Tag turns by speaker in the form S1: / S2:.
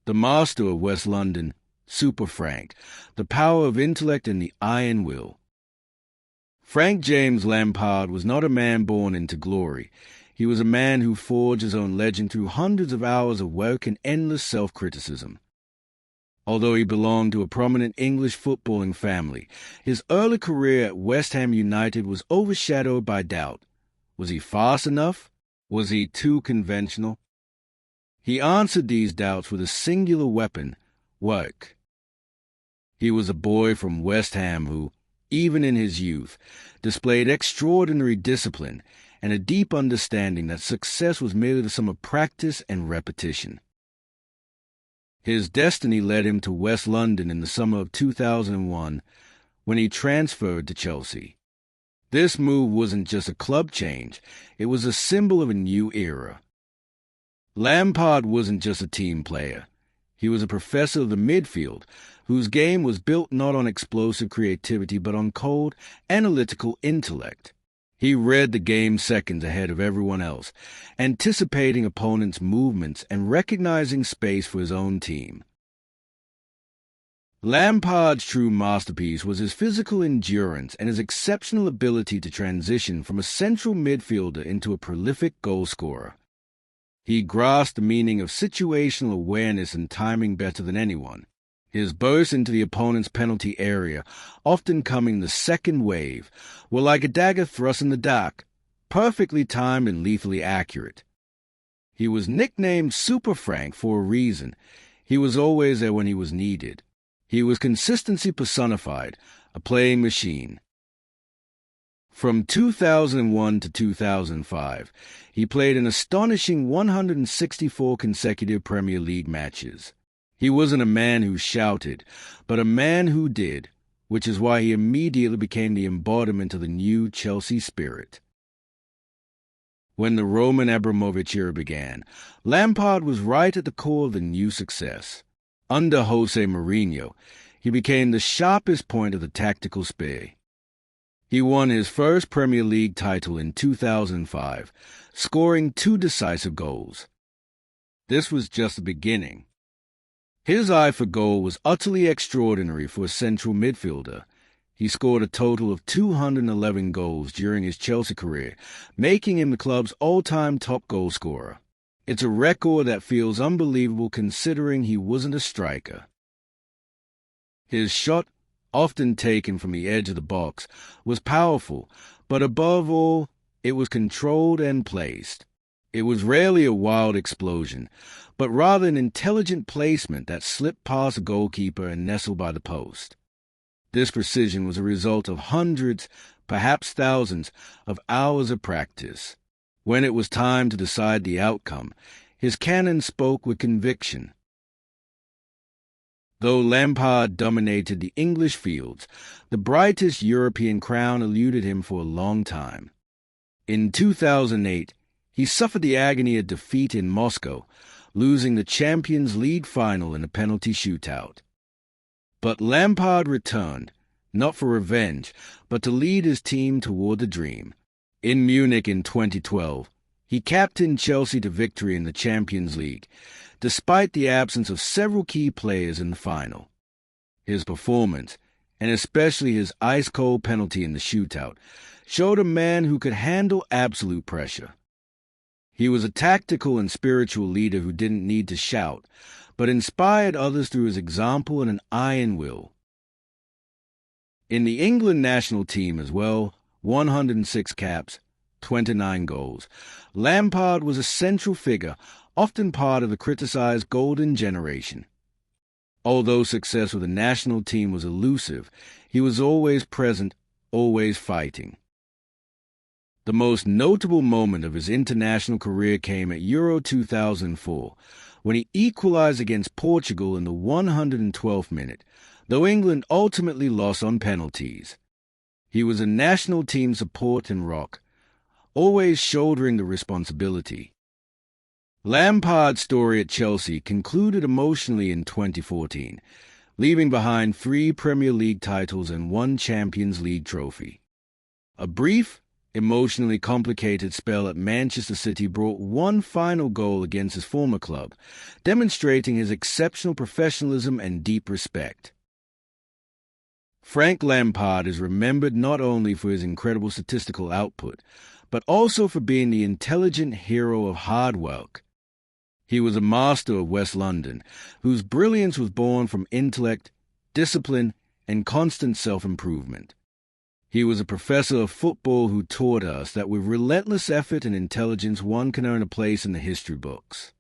S1: The master of West London, Super Frank, the power of intellect and the iron will. Frank James Lampard was not a man born into glory. He was a man who forged his own legend through hundreds of hours of work and endless self-criticism. Although he belonged to a prominent English footballing family, his early career at West Ham United was overshadowed by doubt. Was he fast enough? Was he too conventional? He answered these doubts with a singular weapon: work. He was a boy from West Ham who, even in his youth, displayed extraordinary discipline and a deep understanding that success was merely the sum of practice and repetition. His destiny led him to West London in the summer of 2001, when he transferred to Chelsea. This move wasn't just a club change, it was a symbol of a new era. Lampard wasn't just a team player. He was a professor of the midfield, whose game was built not on explosive creativity but on cold, analytical intellect. He read the game seconds ahead of everyone else, anticipating opponents' movements and recognizing space for his own team. Lampard's true masterpiece was his physical endurance and his exceptional ability to transition from a central midfielder into a prolific goal-scorer. He grasped the meaning of situational awareness and timing better than anyone. His bursts into the opponent's penalty area, often coming the second wave, were like a dagger thrust in the dark, perfectly timed and lethally accurate. He was nicknamed Super Frank for a reason. He was always there when he was needed. He was consistency personified, a playing machine. From 2001 to 2005, he played an astonishing 164 consecutive Premier League matches. He wasn't a man who shouted, but a man who did, which is why he immediately became the embodiment of the new Chelsea spirit. When the Roman Abramovich era began, Lampard was right at the core of the new success. Under Jose Mourinho, he became the sharpest point of the tactical spear. He won his first Premier League title in 2005, scoring 2 decisive goals. This was just the beginning. His eye for goal was utterly extraordinary for a central midfielder. He scored a total of 211 goals during his Chelsea career, making him the club's all-time top goal scorer. It's a record that feels unbelievable considering he wasn't a striker. His shot, often taken from the edge of the box, was powerful, but above all, it was controlled and placed. It was rarely a wild explosion, but rather an intelligent placement that slipped past the goalkeeper and nestled by the post. This precision was a result of hundreds, perhaps thousands, of hours of practice. When it was time to decide the outcome, his cannon spoke with conviction. Though Lampard dominated the English fields, the brightest European crown eluded him for a long time. In 2008, he suffered the agony of defeat in Moscow, losing the Champions League final in a penalty shootout. But Lampard returned, not for revenge, but to lead his team toward the dream. In Munich in 2012, he captained Chelsea to victory in the Champions League, despite the absence of several key players in the final. His performance, and especially his ice-cold penalty in the shootout, showed a man who could handle absolute pressure. He was a tactical and spiritual leader who didn't need to shout, but inspired others through his example and an iron will. In the England national team as well, 106 caps, 29 goals, Lampard was a central figure, often part of the criticized golden generation. Although success with the national team was elusive, he was always present, always fighting. The most notable moment of his international career came at Euro 2004, when he equalized against Portugal in the 112th minute, though England ultimately lost on penalties. He was a national team support and rock, always shouldering the responsibility. Lampard's story at Chelsea concluded emotionally in 2014, leaving behind 3 Premier League titles and 1 Champions League trophy. A brief emotionally complicated spell at Manchester City brought one final goal against his former club, demonstrating his exceptional professionalism and deep respect. Frank Lampard is remembered not only for his incredible statistical output, but also for being the intelligent hero of hard work. He was a master of West London, whose brilliance was born from intellect, discipline, and constant self-improvement. He was a professor of football who taught us that with relentless effort and intelligence one can earn a place in the history books.